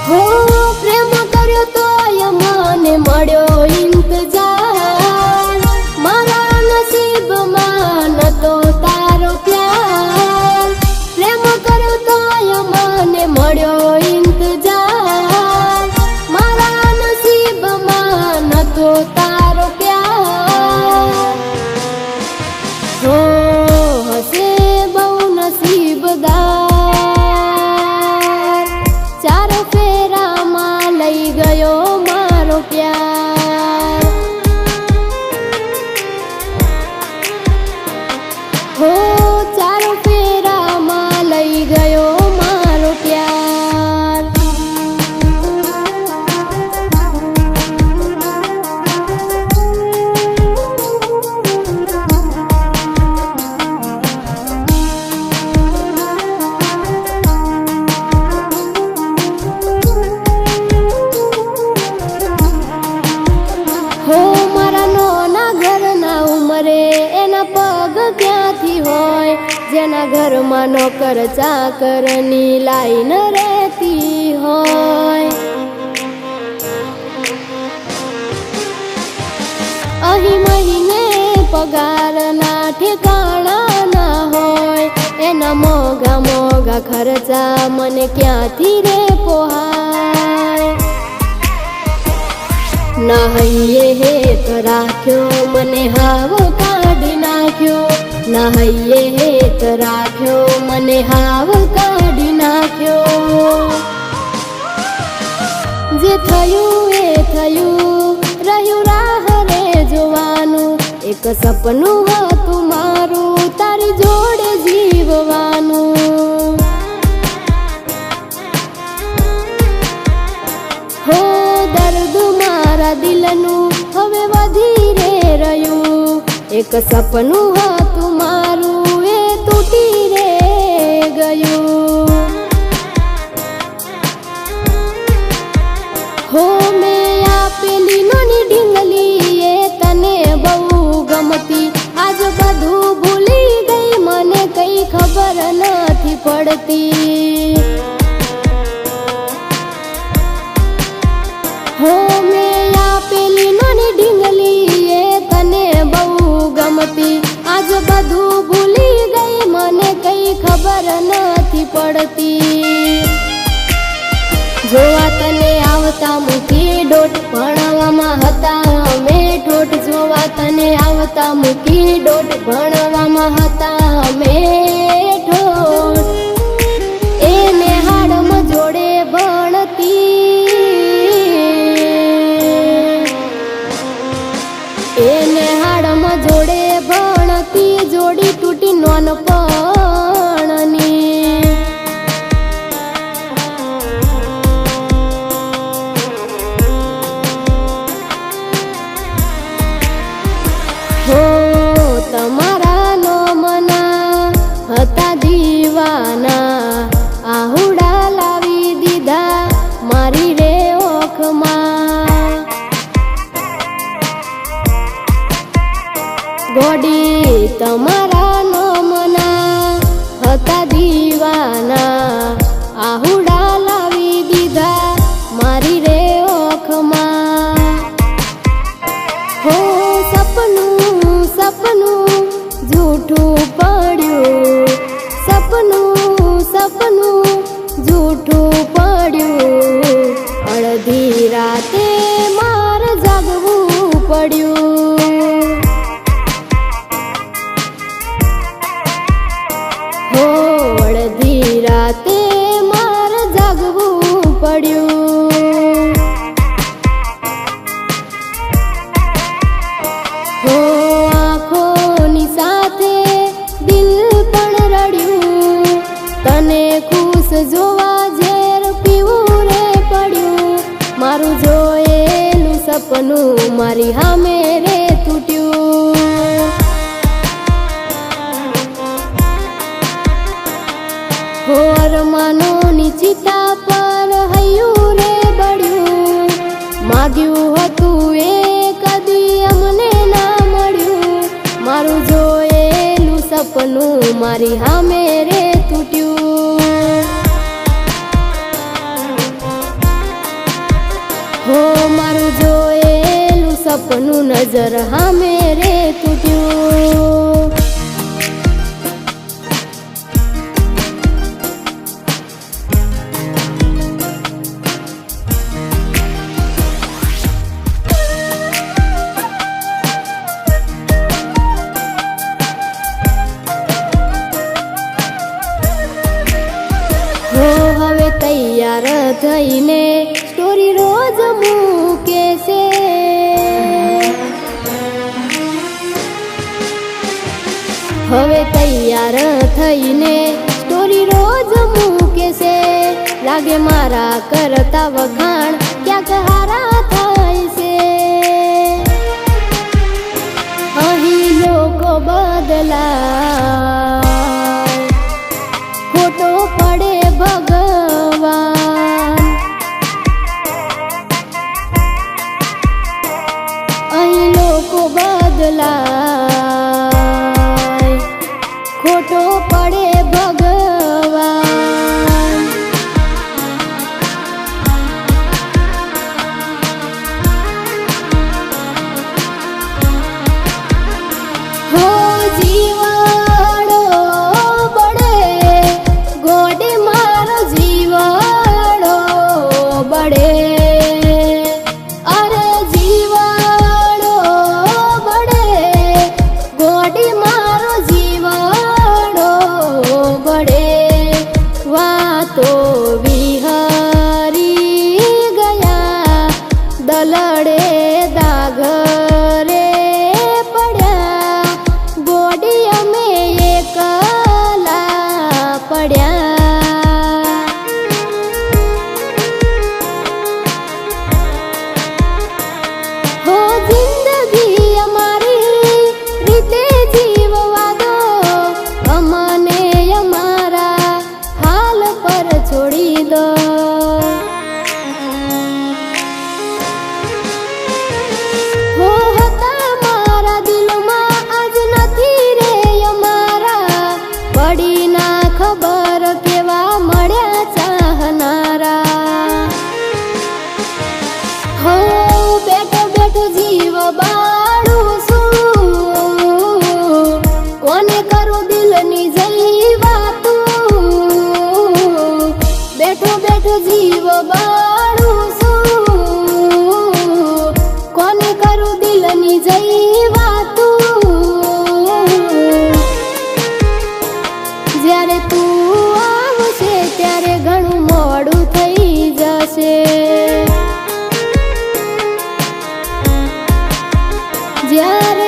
હો પ્રેમ કર્યો તો મને મળ્યો ઇંતજાર, મારા નસીબમાં નતો તારો પ્યાર. પ્રેમ કર્યો તો મને મળ્યો ઇંતજાર, મારા નસીબમાં નતો તારો પ્યાર. હો હશે બહુ નસીબદાર, ચાર ફેરામાં લઈ ગયો મારો પ્યાર. હો ચાર ફેરામાં લઈ ગયો મારો પ્યાર. હો મારા નોના ઘરના ઉમરે એના પગ ક્યાંથી હોય, જેના ઘરમાં નોકર ચાકરની લાઈન રહેતી હોય. અહીં મહિને પગારના ઠેકાણા ના હોય, એના મોંઘા મોંઘા ખર્ચા મને ક્યાંથી રે પોહાય. ના હૈયે હેત રાખ્યો મને હાવ કાઢી નાખ્યો, ના હૈયે હેત રાખ્યો મને હાવ કાઢી નાખ્યો. જે થયું એ થયું, રહ્યું રાહ રે જોવાનું, એક સપનું હતું મારું તારી જોડે જીવવાનું. હો દર્દ મારા દિલનું હવે વધી રે રહ્યું, એક સપનું હતું મારું એ તૂટી રે ગયું. હો મેં આપેલી નાની ઢીંગલી એ તને બહુ ગમતી, આજ બધું ભૂલી ગઈ મને કઈ ખબર નથી પડતી. હો મેં આપેલી નાની ઢીંગલી એ તને બહુ ગમતી, આજ બધું ભૂલી ગઈ મને કઈ ખબર નથી પડતી. જોવા તને આવતા મૂકી ડોટ, ભણવામાં હતા અમે ઠોઠ. જોવા તને આવતા મૂકી ડોટ, ભણવામાં હતા અમે ઠોઠ. એને હાડમાં જોડે ભણતી, એને હાડમાં જોડે ભણતી, જોડી તૂટી નોનપણની. હો તમારા નોમના હતા દીવાના, આહુડા લાવી દીધા મારી રે ઓખમાં. ગોડી તમારા નોમના હતા દીવાના, આહુડા લાવી દીધા મારી રે ઓખમાં. હો સપનું સપનું જૂઠું પડ્યું, સપનું સપનું જૂઠું પડ્યું, અડધી રાતે મારે જાગવું પડ્યું. હો અડધી રાતે મારે જાગવું પડ્યું. હો આંખોની સાથે દિલ પણ રડ્યું, તને ખુશ જોવા ઝેર પીવું રે પડ્યું. મારું જોયેલું સપનું મારી સામે રે તૂટ્યું. હો અરમાનોની ચિતા પર હૈયું રે બળ્યું, માગ્યું હતું એ કદી અમને ના મળ્યું. મારું જોયેલું સપનું મારી સામે રે તૂટ્યું. હો મારું જોયેલું સપનું નજર હામે રે તૂટ્યું. હવે તૈયાર થઈને સ્ટોરી રોજ મૂકે છે. હવે તૈયાર થઈને સ્ટોરી રોજ મૂકે છે. લાગે મારા કરતા વખાણ ક્યાંક હારા થાય છે. અહીં લોકો બદલાય, ખોટો પડે ભગવાન. અહીં લોકો બદલાય, ખોટો પડે ભગવાન. હો જીવાડો બળે ગોડી મારો જીવાડો બળે. અરે જીવાડો બળે ગોડી મારો જીવાડો બળે. વાતો વિહરી ગયા દલડે દાગરે પડ્યા. ગોડી અમે એકલા પડ્યા. હો જિંદગી અમારી રીતે જીવવા દો, અમને અમારા હાલ પર છોડી દો. હો હતા મારા દિલમાં આજ નથી રે અમારા. પડી ના ખબર કેવા મળ્યા ચાહનારા. હો બેઠો બેઠો જીવ બાળું છું, કોને કરું દિલની જઈ વાતું. બેઠો બેઠો જીવ બાળું છું, કોને કરું દિલની જઈ વાતું. જ્યારે તું આવશે ત્યારે ઘણું મોડું થઈ જશે. જ્યારે